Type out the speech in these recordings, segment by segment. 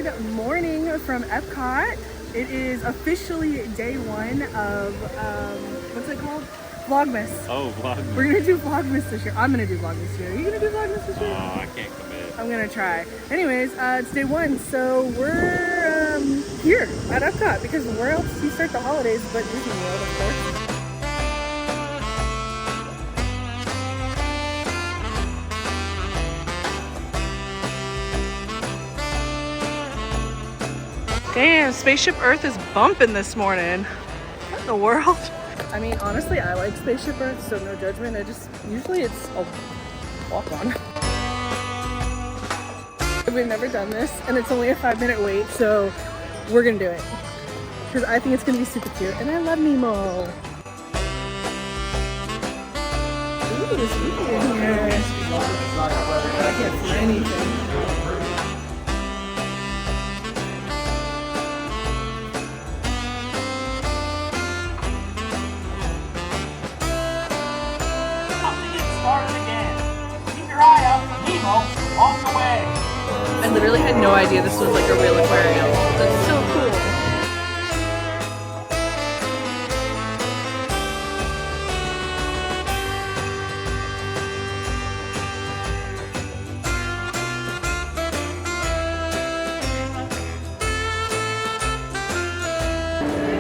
Good morning from Epcot. It is officially day one of, what's it called? Vlogmas. Oh, Vlogmas. We're gonna do Vlogmas this year. I'm gonna do Vlogmas this year. Are you gonna do Vlogmas this year? Oh, I can't commit. I'm gonna try. Anyways, it's day one, so we're here at Epcot because where else do you start the holidays but Disney World, of course. Damn, Spaceship Earth is bumping this morning. What in the world? I mean, honestly, I like Spaceship Earth, so no judgment. Usually it's a walk on. We've never done this, and it's only a 5-minute wait, so we're gonna do it. Because I think it's gonna be super cute, and I love Nemo. Ooh, it's spooky in here. I can't see anything. I literally had no idea this was like a real aquarium. That's so cool.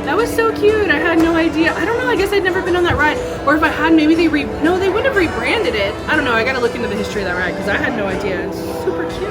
That was so cute. I had no idea. I don't know. I guess I'd never been on that ride. Or if I had, maybe they no, they wouldn't have rebranded it. I don't know. I gotta look into the history of that ride because I had no idea. It's super cute.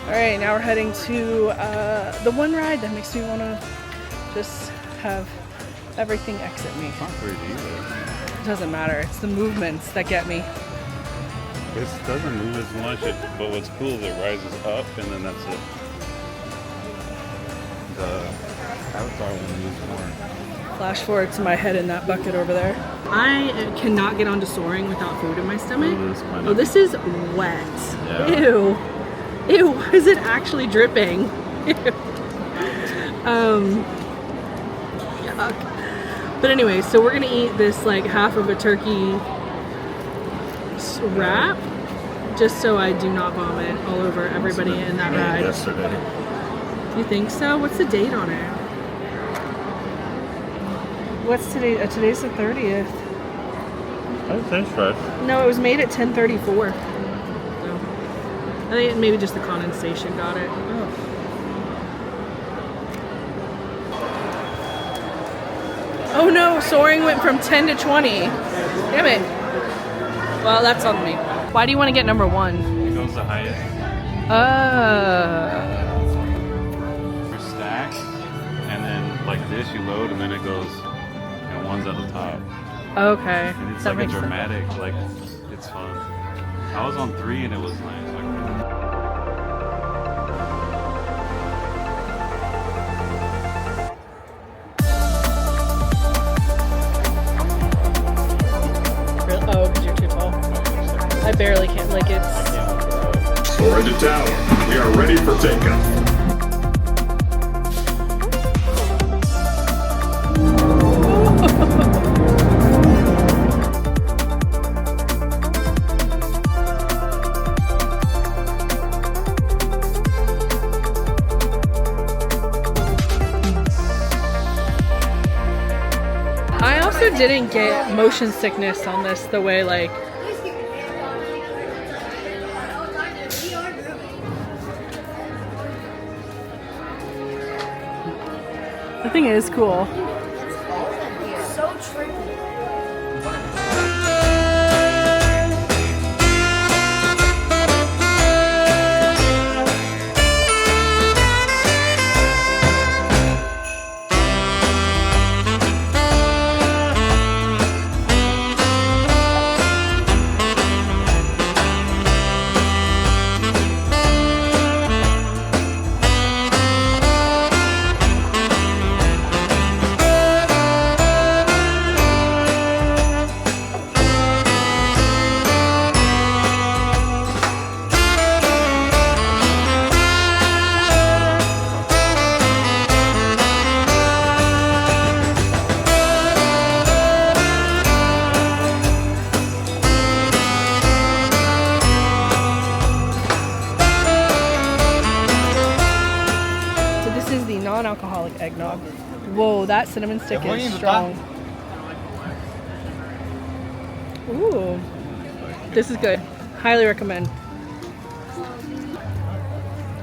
Alright, now we're heading to the one ride that makes me want to just have everything exit me. It's not crazy either. It doesn't matter. It's the movements that get me. This doesn't move as much, but what's cool is it rises up and then that's it. The Avatar one moves more. Flash forward to my head in that bucket over there. I cannot get onto soaring without food in my stomach. Oh, this is wet. Yeah. Ew. Ew, why is it actually dripping? Ew. Yuck. But anyway, so we're gonna eat this like half of a turkey wrap just so I do not vomit all over everybody in that ride. Yesterday. You think so? What's the date on it? What's today? Today's the 30th. That tastes fresh. No, it was made at 10:34. I think maybe just the condensation got it. Oh. Oh no, soaring went from 10 to 20. Damn it. Well, that's on me. Why do you want to get number one? It goes the highest. For stacks, and then like this you load and then it goes, one's at the top. Okay. And it's that like a makes sense. dramatic, like it's fun. I was on 3 and it was nice. Oh, because you're too tall. I barely can't, like it's... We're into tower. We are ready for takeoff. I also didn't get motion sickness on this the way like the thing is cool. So tricky. This is the non-alcoholic eggnog. Whoa, that cinnamon stick is strong. Ooh, this is good. Highly recommend.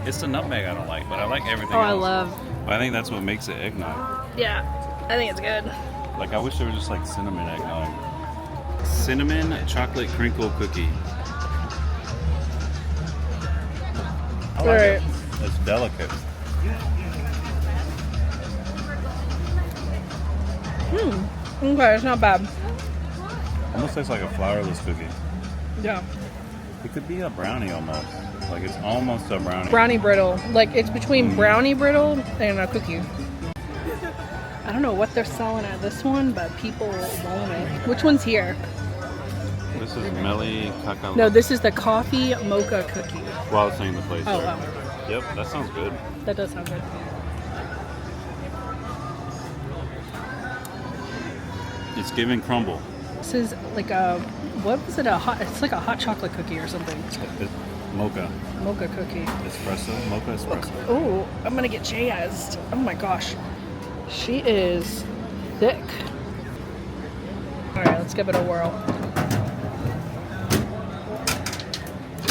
It's the nutmeg I don't like, but I like everything Oh, else. I love. But I think that's what makes it eggnog. Yeah, I think it's good. Like, I wish there was just like cinnamon eggnog. Cinnamon chocolate crinkle cookie. I like it. It's delicate. Okay, it's not bad. Almost tastes like a flourless cookie. Yeah. It could be a brownie almost. Like, it's almost a brownie. Brownie brittle. Like, it's between brownie brittle and a cookie. I don't know what they're selling at this one, but people want it. Which one's here? This is Melly Cacao. No, this is the coffee mocha cookie. Well, I was saying the place. Oh, sorry. wow. Yep, that sounds good. That does sound good. It's giving crumble. This is like a, what was it? It's like a hot chocolate cookie or something. It's mocha. Mocha cookie. Espresso. Mocha espresso. Oh, I'm gonna get jazzed. Oh my gosh. She is thick. All right, let's give it a whirl.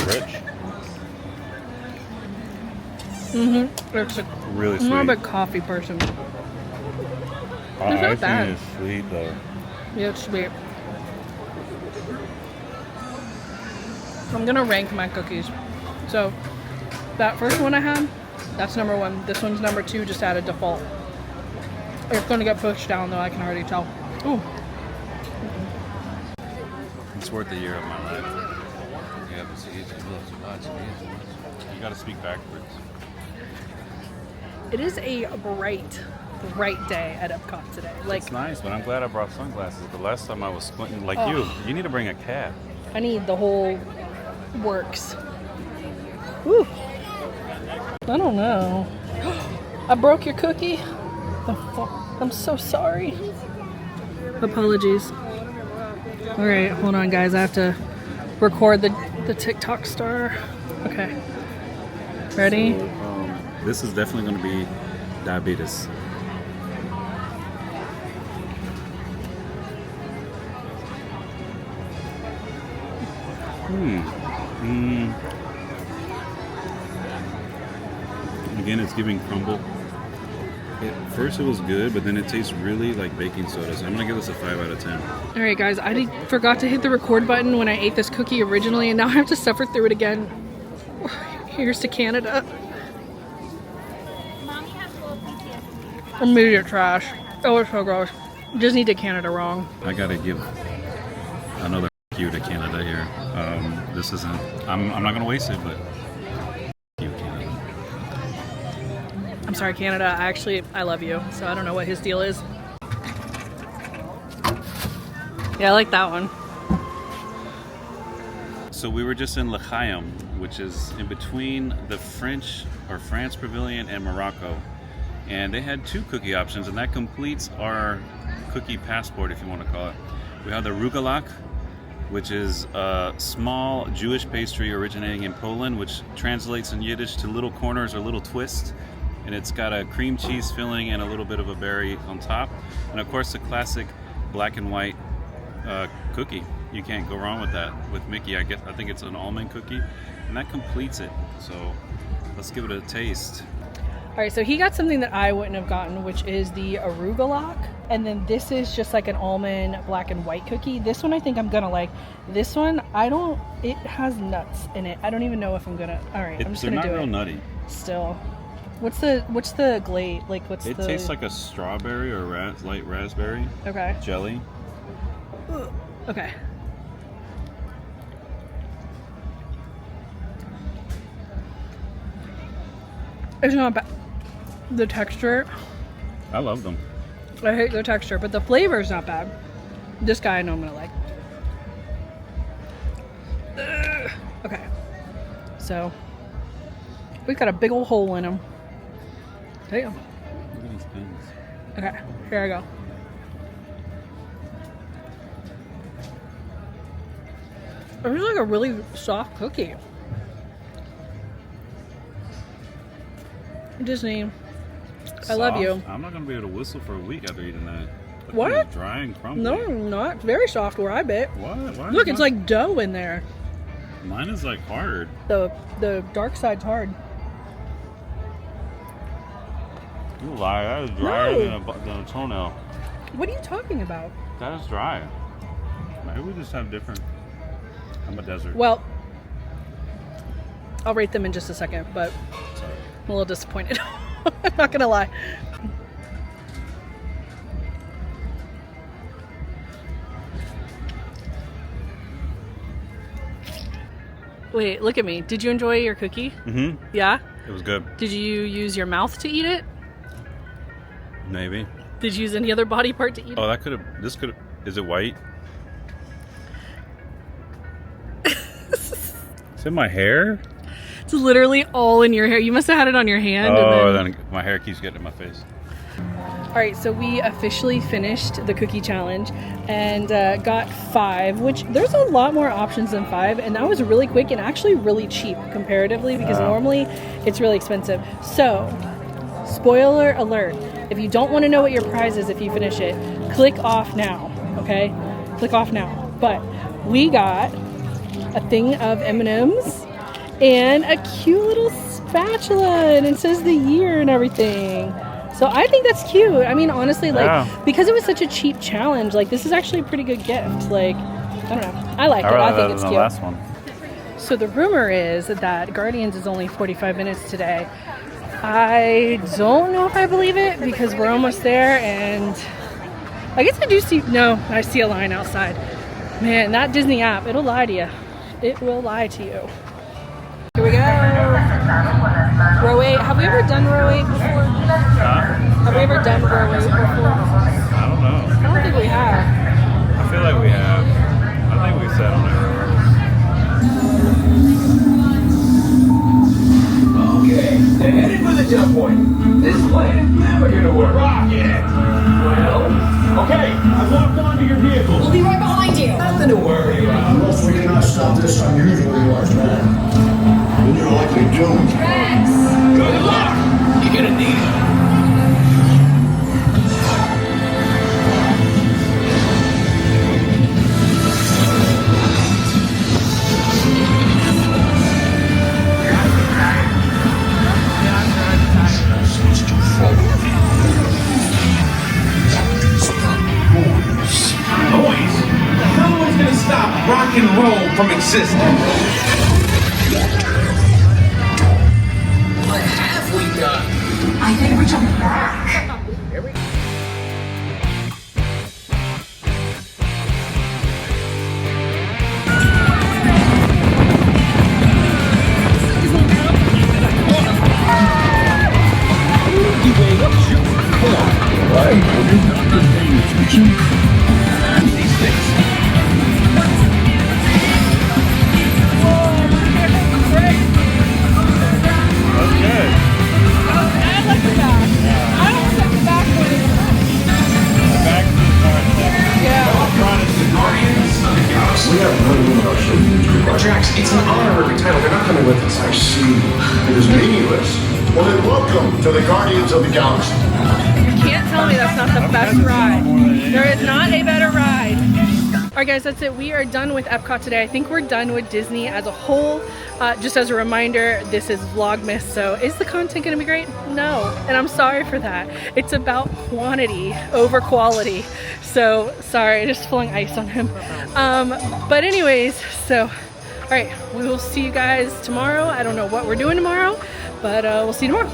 Rich. It's Really I'm sweet. not a big coffee person. Our It's not icing bad. is sweet though. Yeah, it's sweet. I'm gonna rank my cookies. So that first one I had, that's number 1. This one's number 2, just at a default. It's gonna get pushed down though, I can already tell. Ooh. It's worth a year of my life. You gotta speak backwards. It is a bright day at Epcot today. Like, It's nice, but I'm glad I brought sunglasses. The last time I was squinting like you need to bring a cap. I need the whole works. Whew. I don't know. I broke your cookie. I'm so sorry. Apologies. All right, hold on, guys. I have to record the TikTok star. Okay. Ready? This is definitely going to be diabetes. Again, it's giving crumble. At first it was good, but then it tastes really like baking soda, so I'm gonna give this a 5 out of 10. All right, guys. I forgot to hit the record button when I ate this cookie originally, and now I have to suffer through it again. Here's to Canada. Immediate trash. Oh, it's so gross. Disney did Canada wrong. I gotta give another you to Canada here. This isn't, I'm not gonna waste it, but you, Canada. I'm sorry, Canada. I love you, so I don't know what his deal is. Yeah, I like that one. So we were just in L'Chaim, which is in between the France Pavilion and Morocco. And they had 2 cookie options, and that completes our cookie passport, if you want to call it. We have the rugelach, which is a small Jewish pastry originating in Poland, which translates in Yiddish to little corners or little twists. And it's got a cream cheese filling and a little bit of a berry on top. And of course, the classic black and white cookie. You can't go wrong with that. With Mickey, I think it's an almond cookie, and that completes it. So let's give it a taste. All right, so he got something that I wouldn't have gotten, which is the arugula. And then this is just like an almond black and white cookie. This one I think I'm gonna like. This one, it has nuts in it. I don't even know if I'm gonna, all right, I'm just gonna do it. They're not real nutty. Still. What's the glaze? Like, It tastes like a strawberry or light raspberry Okay. jelly. Okay. It's not bad. The texture, I love them. I hate the texture, but the flavor is not bad. This guy I know I'm gonna like. Okay. So, we've got a big old hole in him. Damn. Look at these pins. Okay, here I go. It's like a really soft cookie. Disney, I love you. I'm not gonna be able to whistle for a week after eating that. That What? thing is dry and crumbly. No, not very soft where I bit. What? Why Look, is it's mine- like dough in there. Mine is like hard. The dark side's hard. You lie. That is drier No. than a toenail. What are you talking about? That is dry. Maybe we just have different. I'm a desert. Well, I'll rate them in just a second, but Sorry. I'm a little disappointed. I'm not gonna lie. Wait, look at me. Did you enjoy your cookie? Mm-hmm. Yeah? It was good. Did you use your mouth to eat it? Maybe. Did you use any other body part to eat it? Oh, that could have. This could have. Is it white? Is it my hair? It's literally all in your hair. You must have had it on your hand. Oh, and then my hair keeps getting in my face. All right, so we officially finished the cookie challenge and got 5, which there's a lot more options than 5, and that was really quick and actually really cheap comparatively because normally it's really expensive. So, spoiler alert, if you don't want to know what your prize is if you finish it, click off now, okay? Click off now. But we got a thing of M&Ms and a cute little spatula, and it says the year and everything. So I think that's cute. I mean, honestly, like, because it was such a cheap challenge, like, this is actually a pretty good gift. Like, I don't know. I like it. I think it's the cute. last one. So the rumor is that Guardians is only 45 minutes today. I don't know if I believe it because we're almost there, and I guess I do see, no, I see a line outside. Man, that Disney app, it'll lie to you. It will lie to you. Here we go. Row 8. Have we ever done row 8 before? Have we ever done row 8 before? I don't know. I don't think we have. I feel like we have. I think we sat on it. Okay, they're headed for the jump point. This plan is never gonna work. Rocket! Well, okay, I've locked onto your vehicle. We'll be right behind you. Nothing to worry about. Unless we cannot stop this unusually large man, then you're likely doomed. Good luck! You're gonna need it. Noise! No one's gonna stop rock and roll from existing. What have we done? I think we're jumping back. We have no rush. Drax, it's an honorary title. They're not coming with us. I see. It is meaningless. Well then, welcome to the Guardians of the Galaxy. You can't tell me that's not the best ride. There is not a better ride. Alright guys, that's it. We are done with Epcot today. I think we're done with Disney as a whole. Just as a reminder, this is Vlogmas, so is the content going to be great? No, and I'm sorry for that. It's about quantity over quality. So, sorry, just flung ice on him. But anyways, so, alright, we will see you guys tomorrow. I don't know what we're doing tomorrow, but we'll see you tomorrow.